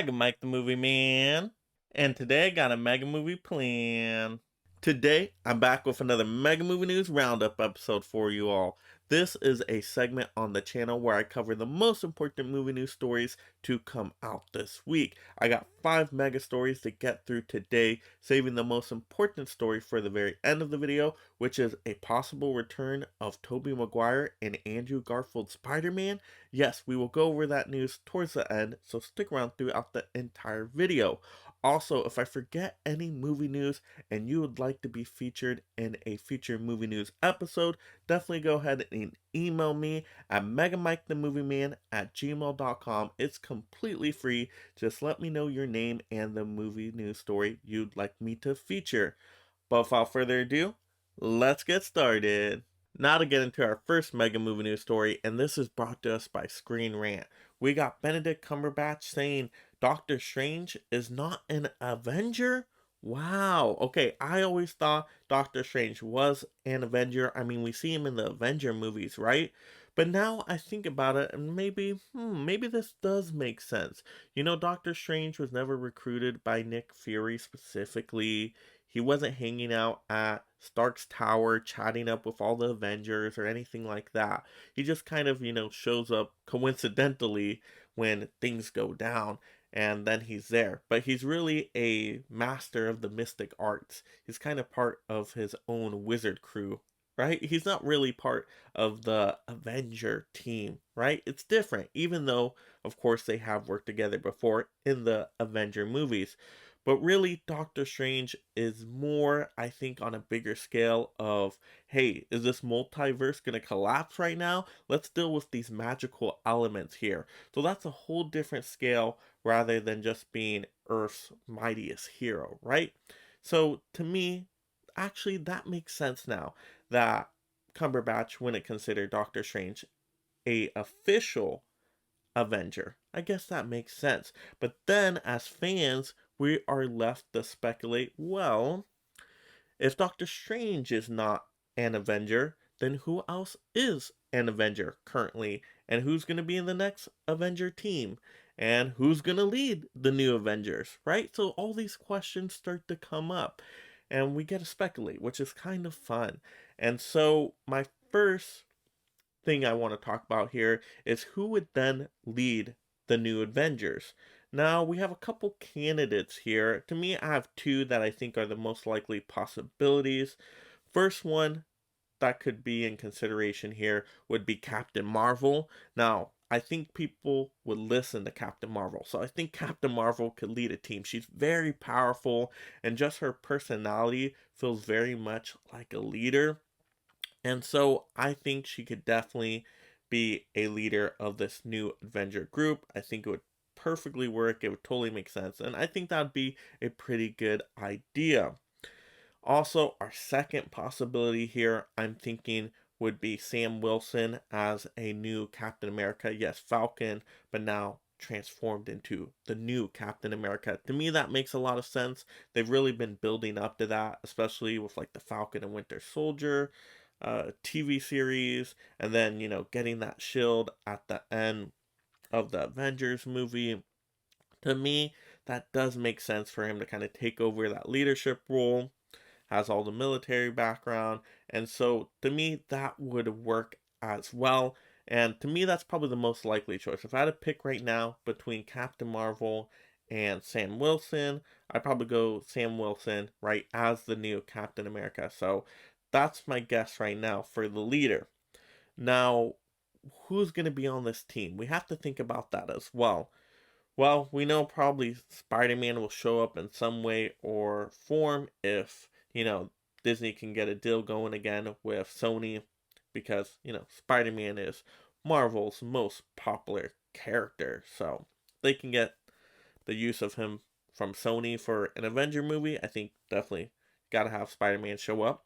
Mega Mike the Movie Man, and today I got a mega movie plan. Today I'm back with another Mega Movie News Roundup episode for you all. This is a segment on the channel where I cover the most important movie news stories to come out this week. I got 5 mega stories to get through today, saving the most important story for the very end of the video, which is a possible return of Toby Mcguire and Andrew Garfield's Spider-Man. Yes, we will go over that news towards the end, so stick around throughout the entire video. Also, if I forget any movie news and you would like to be featured in a future movie news episode, definitely go ahead and email me at megamikethemovieman@gmail.com. It's completely free. Just let me know your name and the movie news story you'd like me to feature. But without further ado, let's get started. Now to get into our first mega movie news story, and this is brought to us by Screen Rant. We got Benedict Cumberbatch saying Doctor Strange is not an Avenger? Wow. Okay, I always thought Doctor Strange was an Avenger. I mean, we see him in the Avenger movies, right? But now I think about it, and maybe this does make sense. You know, Doctor Strange was never recruited by Nick Fury specifically. He wasn't hanging out at Stark's tower chatting up with all the Avengers or anything like that. He just kind of, shows up coincidentally when things go down, and then he's there. But he's really a master of the mystic arts. He's kind of part of his own wizard crew, right? He's not really part of the Avenger team, right? It's different, even though, of course, they have worked together before in the Avenger movies. But really, Doctor Strange is more, I think, on a bigger scale of, hey, is this multiverse going to collapse right now? Let's deal with these magical elements here. So that's a whole different scale rather than just being Earth's mightiest hero, right? So to me, actually, that makes sense now that Cumberbatch wouldn't consider Doctor Strange a official Avenger. I guess that makes sense. But then, as fans, we are left to speculate, well, if Doctor Strange is not an Avenger, then who else is an Avenger currently? And who's going to be in the next Avenger team? And who's going to lead the new Avengers, right? So all these questions start to come up. And we get to speculate, which is kind of fun. And so my first thing I want to talk about here is who would then lead the new Avengers. Now, we have a couple candidates here. To me, I have 2 that I think are the most likely possibilities. First one that could be in consideration here would be Captain Marvel. Now, I think people would listen to Captain Marvel. So I think Captain Marvel could lead a team. She's very powerful, and just her personality feels very much like a leader. And so I think she could definitely be a leader of this new Avenger group. I think it would perfectly work. It would totally make sense. And I think that would be a pretty good idea. Also, our second possibility here, I'm thinking, would be Sam Wilson as a new Captain America. Yes, Falcon, but now transformed into the new Captain America. To me, that makes a lot of sense. They've really been building up to that, especially with like the Falcon and Winter Soldier TV series, and then, getting that shield at the end of the Avengers movie. To me, that does make sense for him to kind of take over that leadership role, has all the military background, and so to me, that would work as well. And to me, that's probably the most likely choice. If I had to pick right now between Captain Marvel and Sam Wilson, I'd probably go Sam Wilson, right, as the new Captain America. So that's my guess right now for the leader. Now, who's going to be on this team? We have to think about that as well. Well, we know probably Spider-Man will show up in some way or form if, Disney can get a deal going again with Sony because, Spider-Man is Marvel's most popular character. So they can get the use of him from Sony for an Avenger movie. I think definitely got to have Spider-Man show up.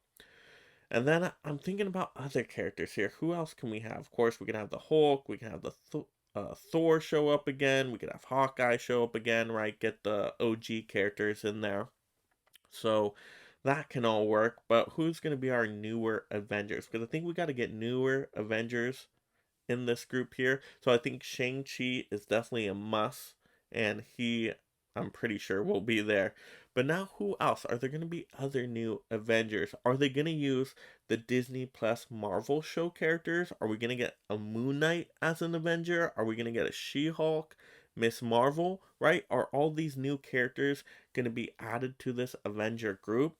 And then I'm thinking about other characters here. Who else can we have? Of course, we can have the Hulk. We can have the Thor show up again. We could have Hawkeye show up again, right? Get the OG characters in there. So that can all work. But who's going to be our newer Avengers? Because I think we got to get newer Avengers in this group here. So I think Shang-Chi is definitely a must and I'm pretty sure, will be there. But now, who else? Are there going to be other new Avengers? Are they going to use the Disney Plus Marvel show characters? Are we going to get a Moon Knight as an Avenger? Are we going to get a She-Hulk, Miss Marvel, right? Are all these new characters going to be added to this Avenger group?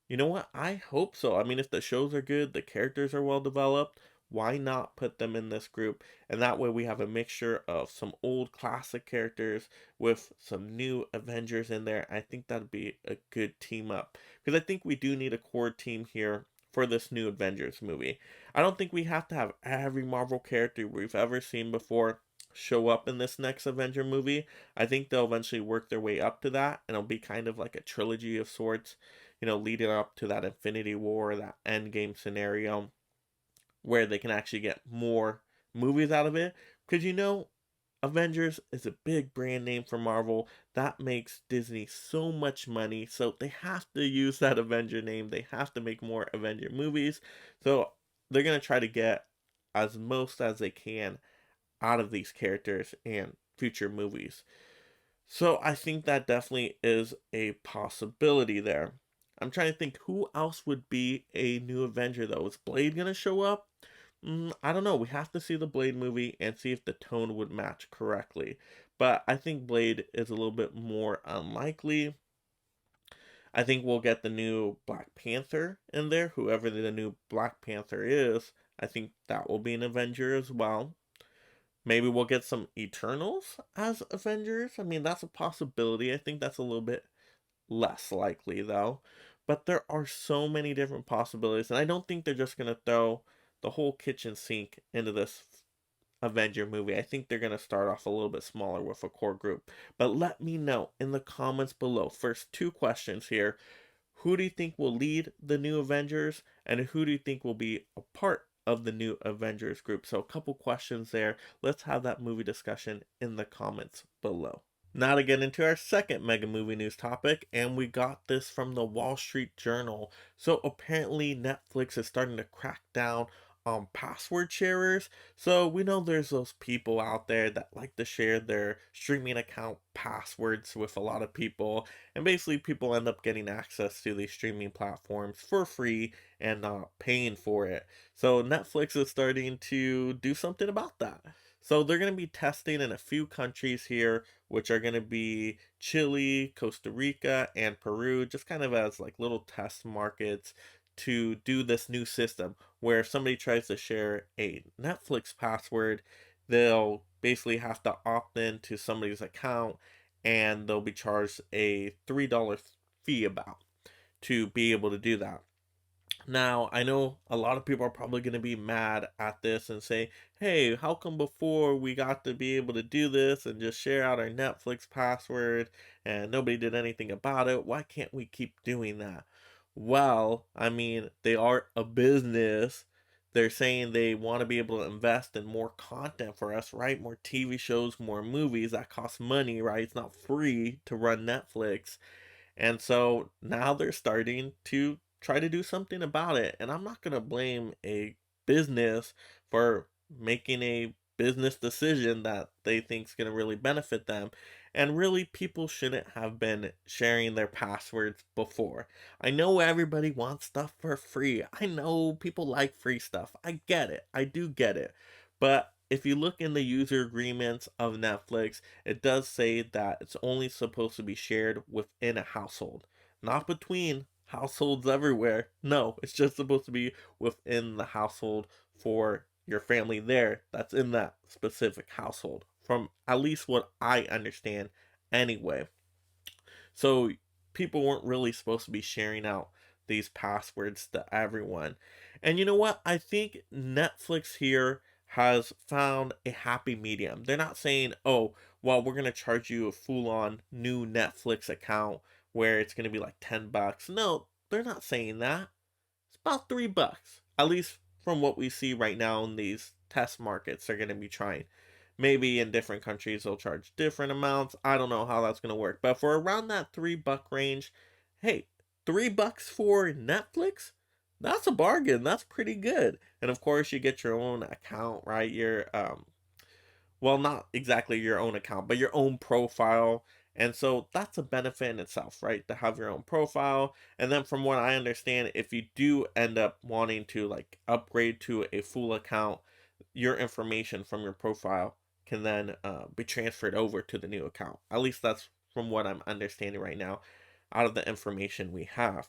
You know what? I hope so. I mean, if the shows are good, the characters are well developed, why not put them in this group? And that way we have a mixture of some old classic characters with some new Avengers in there. I think that'd be a good team up. Because I think we do need a core team here for this new Avengers movie. I don't think we have to have every Marvel character we've ever seen before show up in this next Avenger movie. I think they'll eventually work their way up to that, and it'll be kind of like a trilogy of sorts, leading up to that Infinity War, that Endgame scenario, where they can actually get more movies out of it. Because Avengers is a big brand name for Marvel. That makes Disney so much money. So they have to use that Avenger name. They have to make more Avenger movies. So they're going to try to get as most as they can out of these characters and future movies. So I think that definitely is a possibility there. I'm trying to think who else would be a new Avenger though. Is Blade gonna show up? I don't know. We have to see the Blade movie and see if the tone would match correctly. But I think Blade is a little bit more unlikely. I think we'll get the new Black Panther in there. Whoever the new Black Panther is, I think that will be an Avenger as well. Maybe we'll get some Eternals as Avengers. I mean, that's a possibility. I think that's a little bit less likely, though. But there are so many different possibilities, and I don't think they're just going to throw the whole kitchen sink into this Avenger movie. I think they're going to start off a little bit smaller with a core group. But let me know in the comments below. First, two questions here. Who do you think will lead the new Avengers, and who do you think will be a part of the new Avengers group? So a couple questions there. Let's have that movie discussion in the comments below. Now to get into our second mega movie news topic, and we got this from the Wall Street Journal. So apparently Netflix is starting to crack down on password sharers. So we know there's those people out there that like to share their streaming account passwords with a lot of people, and basically people end up getting access to these streaming platforms for free and not paying for it. So Netflix is starting to do something about that. So they're going to be testing in a few countries here, which are going to be Chile, Costa Rica, and Peru, just kind of as like little test markets to do this new system where if somebody tries to share a Netflix password, they'll basically have to opt in to somebody's account and they'll be charged a $3 fee about to be able to do that. Now, I know a lot of people are probably going to be mad at this and say, hey, how come before we got to be able to do this and just share out our Netflix password and nobody did anything about it? Why can't we keep doing that? Well, I mean, they are a business. They're saying they want to be able to invest in more content for us, right? More TV shows, more movies that cost money, right? It's not free to run Netflix. And so now they're starting to try to do something about it. And I'm not going to blame a business for making a business decision that they think is going to really benefit them. And really, people shouldn't have been sharing their passwords before. I know everybody wants stuff for free. I know people like free stuff. I get it. I do get it. But if you look in the user agreements of Netflix, it does say that it's only supposed to be shared within a household, not between households everywhere. No, it's just supposed to be within the household for your family there that's in that specific household, from at least what I understand anyway. So people weren't really supposed to be sharing out these passwords to everyone. And you know what? I think Netflix here has found a happy medium. They're not saying, oh, well, we're going to charge you a full on new Netflix account where it's going to be like $10. No, they're not saying that. It's about $3. At least from what we see right now in these test markets, they're going to be trying. Maybe in different countries they'll charge different amounts. I don't know how that's going to work. But for around that $3 range, hey, $3 for Netflix? That's a bargain. That's pretty good. And of course, you get your own account, right? Your well, not exactly your own account, but your own profile. And so that's a benefit in itself, right? To have your own profile. And then from what I understand, if you do end up wanting to like upgrade to a full account, your information from your profile can then be transferred over to the new account. At least that's from what I'm understanding right now out of the information we have.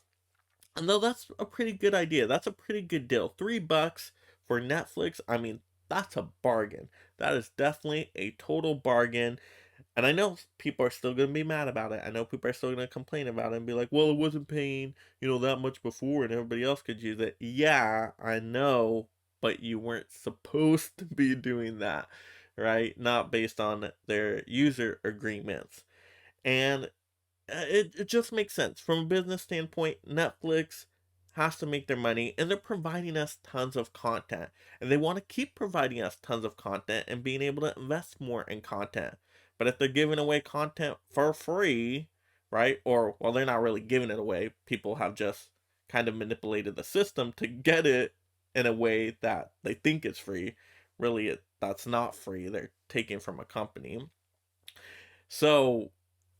And though that's a pretty good idea, that's a pretty good deal. $3 for Netflix, I mean, that's a bargain. That is definitely a total bargain. And I know people are still going to be mad about it. I know people are still going to complain about it and be like, well, it wasn't paying, that much before and everybody else could use it. Yeah, I know, but you weren't supposed to be doing that, right? Not based on their user agreements. And it just makes sense from a business standpoint. Netflix has to make their money, and they're providing us tons of content, and they want to keep providing us tons of content and being able to invest more in content. But if they're giving away content for free, right, or well, they're not really giving it away, people have just kind of manipulated the system to get it in a way that they think it's free. Really, that's not free. They're taking from a company. So,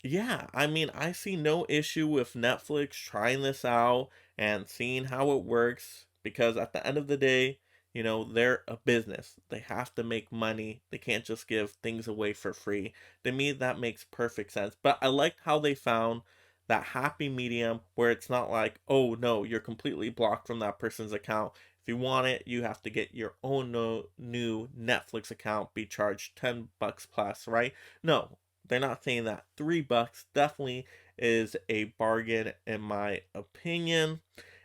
yeah, I mean, I see no issue with Netflix trying this out and seeing how it works because at the end of the day, they're a business. They have to make money. They can't just give things away for free. To me, that makes perfect sense. But I liked how they found that happy medium where it's not like, oh no, you're completely blocked from that person's account. If you want it, you have to get your own new Netflix account, be charged $10 plus, right? No, they're not saying that. $3 definitely is a bargain in my opinion.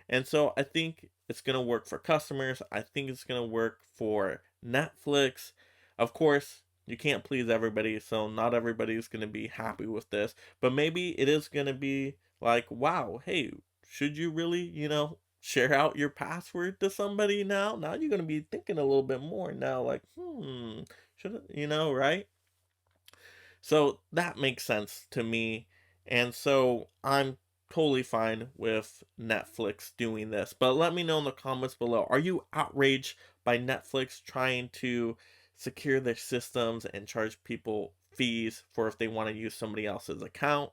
And so I think it's going to work for customers. I think it's going to work for Netflix. Of course, you can't please everybody, so not everybody's going to be happy with this. But maybe it is going to be like, wow, hey, should you really, share out your password to somebody now? Now you're going to be thinking a little bit more now, like, should it, right? So that makes sense to me. And so I'm totally fine with Netflix doing this. But let me know in the comments below. Are you outraged by Netflix trying to secure their systems and charge people fees for if they want to use somebody else's account?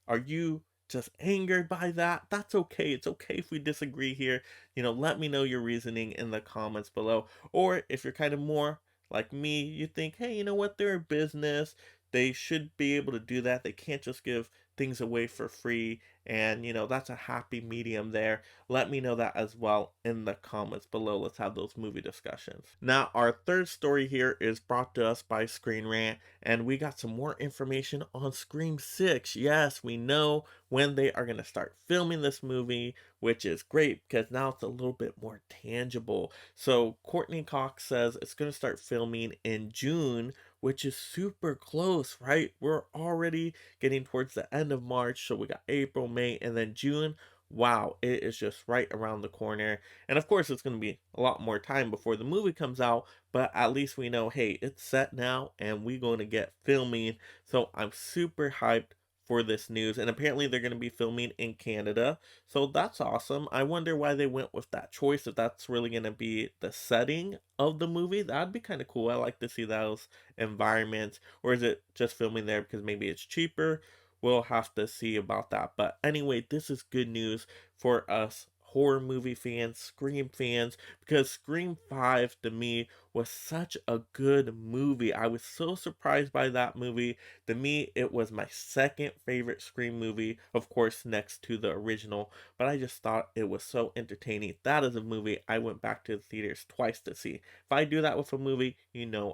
Are you just angered by that? That's okay. It's okay if we disagree here. Let me know your reasoning in the comments below. Or if you're kind of more like me, you think, hey, you know what? They're a business, they should be able to do that. They can't just give things away for free. And, that's a happy medium there. Let me know that as well in the comments below. Let's have those movie discussions. Now, our third story here is brought to us by Screen Rant, and we got some more information on Scream 6. Yes, we know when they are going to start filming this movie, which is great because now it's a little bit more tangible. So, Courtney Cox says it's going to start filming in June, which is super close, right? We're already getting towards the end of March, so we got April, May, and then June. Wow, it is just right around the corner. And of course, it's going to be a lot more time before the movie comes out, but at least we know, hey, it's set now and we're going to get filming. So I'm super hyped for this news. And apparently, they're going to be filming in Canada. So that's awesome. I wonder why they went with that choice. If that's really going to be the setting of the movie, that'd be kind of cool. I like to see those environments. Or is it just filming there because maybe it's cheaper? We'll have to see about that. But anyway, this is good news for us horror movie fans, Scream fans, because Scream 5 to me was such a good movie. I was so surprised by that movie. To me, it was my second favorite Scream movie, of course, next to the original, but I just thought it was so entertaining. That is a movie I went back to the theaters twice to see. If I do that with a movie,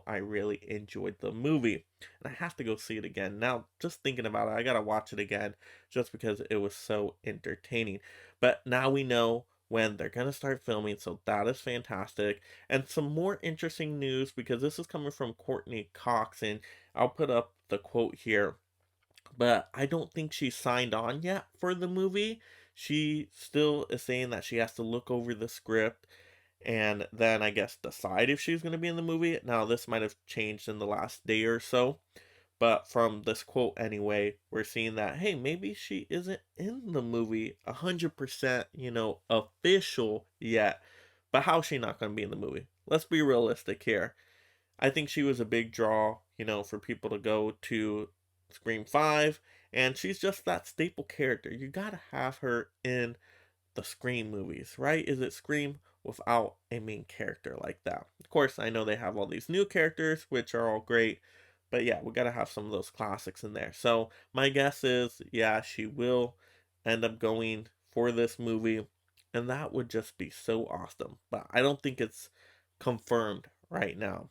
I really enjoyed the movie. And I have to go see it again. Now, just thinking about it, I gotta watch it again just because it was so entertaining. But now we know when they're going to start filming, so that is fantastic. And some more interesting news because this is coming from Courtney Cox, and I'll put up the quote here. But I don't think she's signed on yet for the movie. She still is saying that she has to look over the script and then I guess decide if she's going to be in the movie. Now, this might have changed in the last day or so. But from this quote anyway, we're seeing that, hey, maybe she isn't in the movie 100%, official yet. But how's she not going to be in the movie? Let's be realistic here. I think she was a big draw for people to go to Scream 5, and she's just that staple character. You gotta have her in the Scream movies, right? Is it Scream without a main character like that? Of course, I know they have all these new characters, which are all great, but yeah, we gotta have some of those classics in there. So my guess is, yeah, she will end up going for this movie, and that would just be so awesome. But I don't think it's confirmed right now.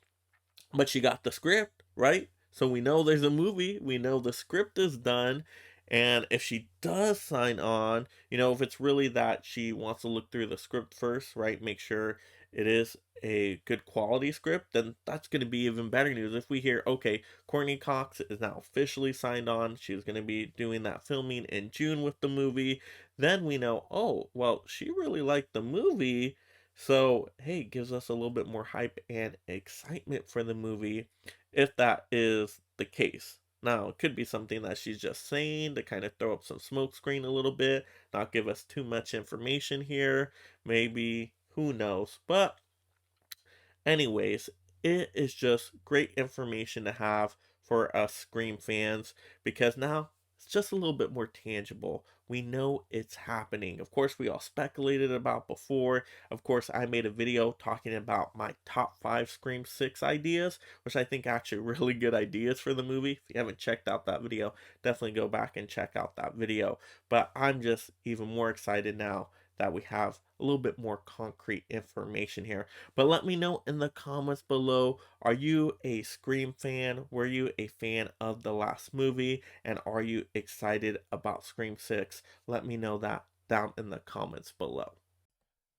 But she got the script, right? So we know there's a movie. We know the script is done. And if she does sign on, if it's really that she wants to look through the script first, right? Make sure it is a good quality script, then that's going to be even better news. If we hear, okay, Courtney Cox is now officially signed on, she's going to be doing that filming in June with the movie, then we know, oh, well, she really liked the movie, so, hey, gives us a little bit more hype and excitement for the movie if that is the case. Now, it could be something that she's just saying to kind of throw up some smoke screen a little bit, not give us too much information here. Maybe, who knows? But anyways, it is just great information to have for us Scream fans because now it's just a little bit more tangible. We know it's happening. Of course, we all speculated about before. Of course, I made a video talking about my top 5 Scream 6 ideas, which I think actually really good ideas for the movie. If you haven't checked out that video, definitely go back and check out that video. But I'm just even more excited now that we have a little bit more concrete information here. But let me know in the comments below, are you a Scream fan? Were you a fan of the last movie? And are you excited about Scream 6? Let me know that down in the comments below.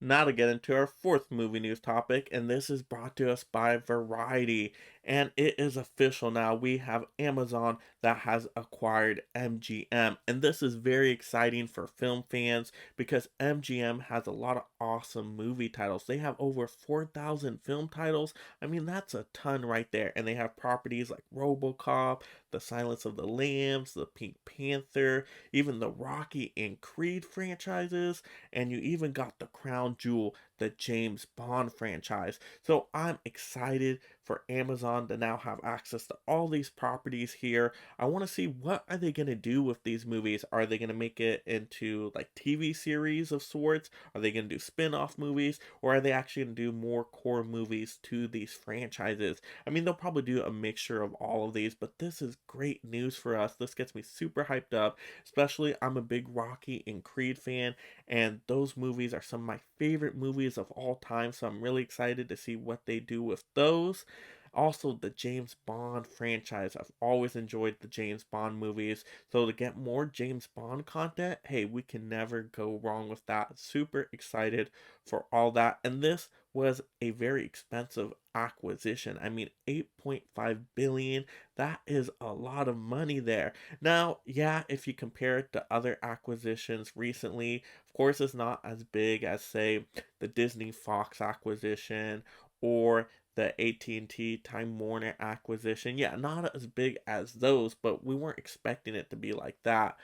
Now to get into our fourth movie news topic, and this is brought to us by Variety. And it is official now. We have Amazon that has acquired MGM. And this is very exciting for film fans because MGM has a lot of awesome movie titles. They have over 4,000 film titles. I mean, that's a ton right there. And they have properties like RoboCop, The Silence of the Lambs, The Pink Panther, even the Rocky and Creed franchises, and you even got the crown jewel, the James Bond franchise. So I'm excited for Amazon to now have access to all these properties here. I want to see what are they going to do with these movies. Are they going to make it into like TV series of sorts? Are they going to do spin-off movies, or are they actually going to do more core movies to these franchises? I mean, they'll probably do a mixture of all of these, but this is great news for us. This gets me super hyped up, especially I'm a big Rocky and Creed fan, and those movies are some of my favorite movies of all time, so I'm really excited to see what they do with those. Also, the James Bond franchise. I've always enjoyed the James Bond movies, so to get more James Bond content, hey, we can never go wrong with that. Super excited for all that, and this was a very expensive acquisition. I mean, 8.5 billion, that is a lot of money there. Now, yeah, if you compare it to other acquisitions recently, of course, it's not as big as, say, the Disney Fox acquisition or the AT&T Time Warner acquisition. Yeah, not as big as those, but we weren't expecting it to be like that.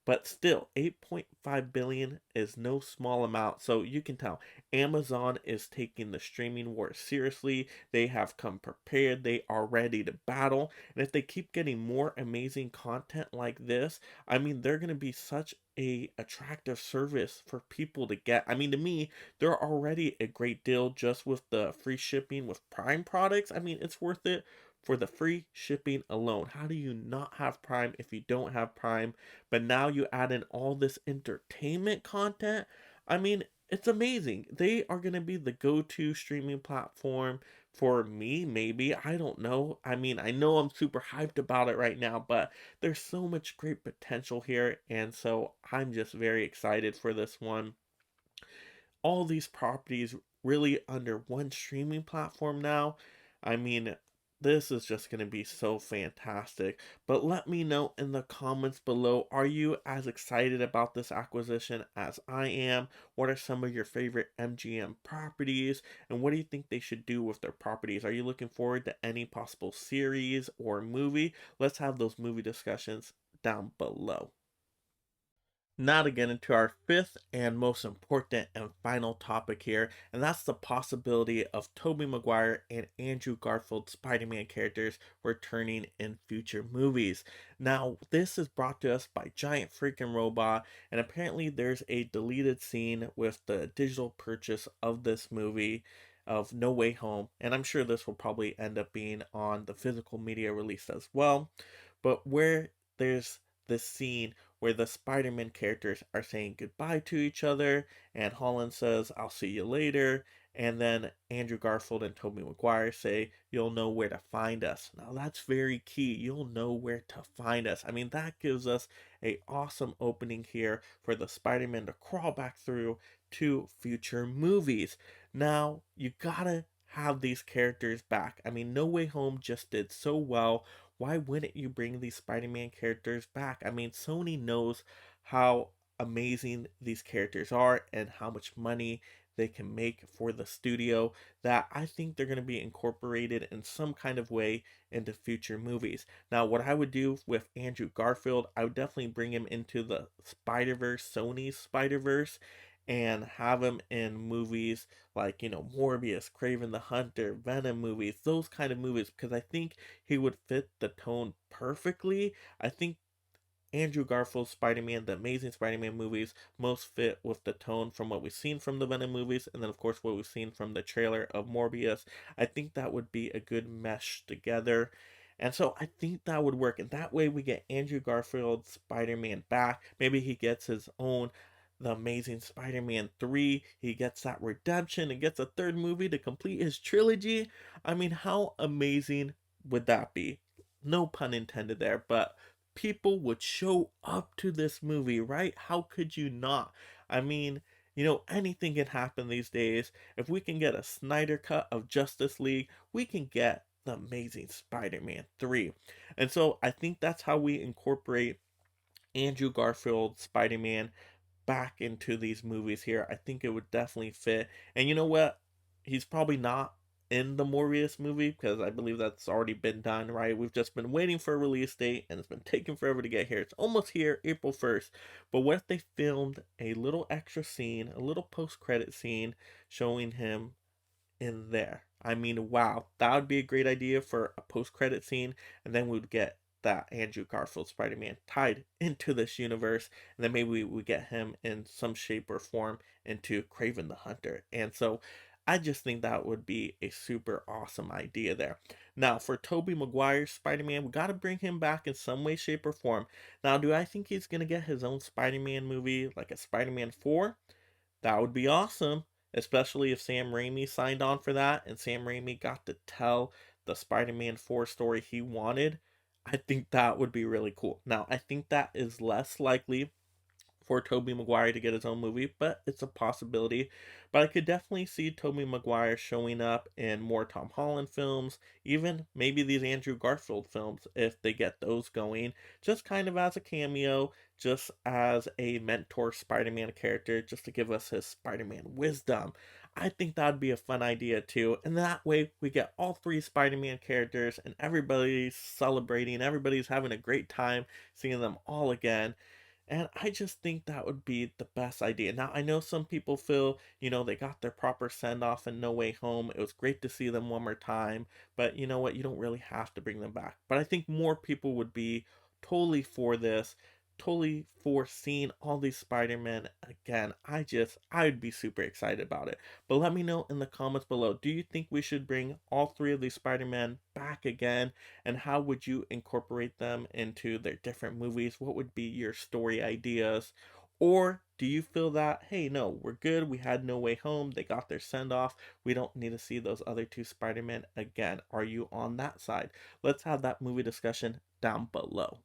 But still, 8.5 billion is no small amount. So you can tell Amazon is taking the streaming war seriously. They have come prepared. They are ready to battle. And if they keep getting more amazing content like this, I mean, they're going to be such a attractive service for people to get. I mean, to me, they're already a great deal just with the free shipping with Prime products. I mean, it's worth it for the free shipping alone. How do you not have Prime if you don't have Prime? But now you add in all this entertainment content. I mean, it's amazing. They are going to be the go-to streaming platform for me, maybe. I don't know. I mean, I know I'm super hyped about it right now, but there's so much great potential here, and so I'm just very excited for this one. All these properties really under one streaming platform now. I mean, this is just going to be so fantastic. But let me know in the comments below, are you as excited about this acquisition as I am? What are some of your favorite MGM properties? And what do you think they should do with their properties? Are you looking forward to any possible series or movie? Let's have those movie discussions down below. Now to get into our fifth and most important and final topic here, and that's the possibility of Toby Mcguire and Andrew Garfield Spider-Man characters returning in future movies. Now, this is brought to us by Giant Freaking Robot, and apparently there's a deleted scene with the digital purchase of this movie of No Way Home, and I'm sure this will probably end up being on the physical media release as well. But where there's this scene where the Spider-Man characters are saying goodbye to each other, and Holland says, "I'll see you later," and then Andrew Garfield and Tobey Maguire say, "You'll know where to find us." Now that's very key. You'll know where to find us. I mean, that gives us a awesome opening here for the Spider-Man to crawl back through to future movies. Now, you gotta have these characters back. I mean, No Way Home just did so well. Why wouldn't you bring these Spider-Man characters back? I mean, Sony knows how amazing these characters are and how much money they can make for the studio, that I think they're going to be incorporated in some kind of way into future movies. Now, what I would do with Andrew Garfield, I would definitely bring him into the Spider-Verse, Sony's Spider-Verse, and have him in movies like, Morbius, Craven the Hunter, Venom movies, those kind of movies, because I think he would fit the tone perfectly. I think Andrew Garfield's Spider-Man, the Amazing Spider-Man movies, most fit with the tone from what we've seen from the Venom movies, and then of course what we've seen from the trailer of Morbius. I think that would be a good mesh together. And so I think that would work. And that way we get Andrew Garfield's Spider-Man back. Maybe he gets his own The Amazing Spider-Man 3. He gets that redemption and gets a third movie to complete his trilogy. I mean, how amazing would that be? No pun intended there, but people would show up to this movie, right? How could you not? I mean, anything can happen these days. If we can get a Snyder cut of Justice League, we can get the Amazing Spider-Man 3. And so I think that's how we incorporate Andrew Garfield Spider-Man back into these movies here. I think it would definitely fit. And you know what? He's probably not in the Morbius movie because I believe that's already been done, right? We've just been waiting for a release date and it's been taking forever to get here. It's almost here, April 1st. But what if they filmed a little extra scene, a little post credit scene showing him in there? I mean, wow, that would be a great idea for a post credit scene, and then we'd get that Andrew Garfield Spider Man tied into this universe, and then maybe we would get him in some shape or form into Craven the Hunter. And so I just think that would be a super awesome idea there. Now, for Tobey Maguire's Spider Man, we got to bring him back in some way, shape, or form. Now, do I think he's going to get his own Spider Man movie, like a Spider Man 4? That would be awesome, especially if Sam Raimi signed on for that and Sam Raimi got to tell the Spider-Man 4 story he wanted. I think that would be really cool. Now, I think that is less likely for Tobey Maguire to get his own movie, but it's a possibility. But I could definitely see Tobey Maguire showing up in more Tom Holland films, even maybe these Andrew Garfield films if they get those going, just kind of as a cameo, just as a mentor Spider-Man character, just to give us his Spider-Man wisdom. I think that'd be a fun idea too. And that way we get all three Spider-Man characters and everybody's celebrating, everybody's having a great time seeing them all again. And I just think that would be the best idea. Now, I know some people feel, they got their proper send off in No Way Home. It was great to see them one more time. But you know what? You don't really have to bring them back. But I think more people would be totally for this, totally for seeing all these Spider-Men again. I'd be super excited about it. But let me know in the comments below. Do you think we should bring all three of these Spider-Men back again? And how would you incorporate them into their different movies? What would be your story ideas? Or do you feel that, hey, no, we're good. We had No Way Home. They got their send off. We don't need to see those other two Spider-Men again. Are you on that side? Let's have that movie discussion down below.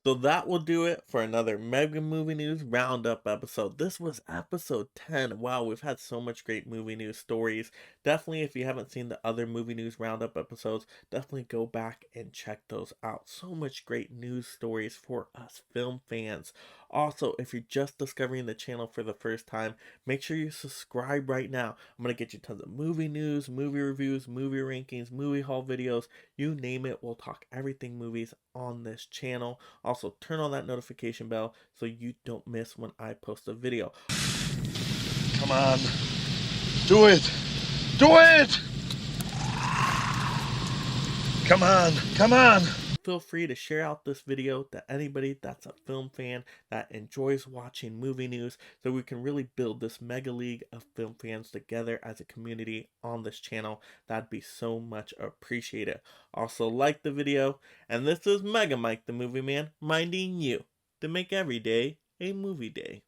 So that will do it for another Mega Movie News Roundup episode. This was episode 10. Wow, we've had so much great movie news stories. Definitely, if you haven't seen the other Movie News Roundup episodes, definitely go back and check those out. So much great news stories for us film fans. Also, if you're just discovering the channel for the first time, make sure you subscribe right now. I'm going to get you tons of movie news, movie reviews, movie rankings, movie haul videos, you name it. We'll talk everything movies on this channel. Also, turn on that notification bell so you don't miss when I post a video. Come on. Do it! Do it! Come on, come on! Feel free to share out this video to anybody that's a film fan that enjoys watching movie news so we can really build this mega league of film fans together as a community on this channel. That'd be so much appreciated. Also, like the video, and this is Mega Mike the Movie Man, reminding you to make every day a movie day.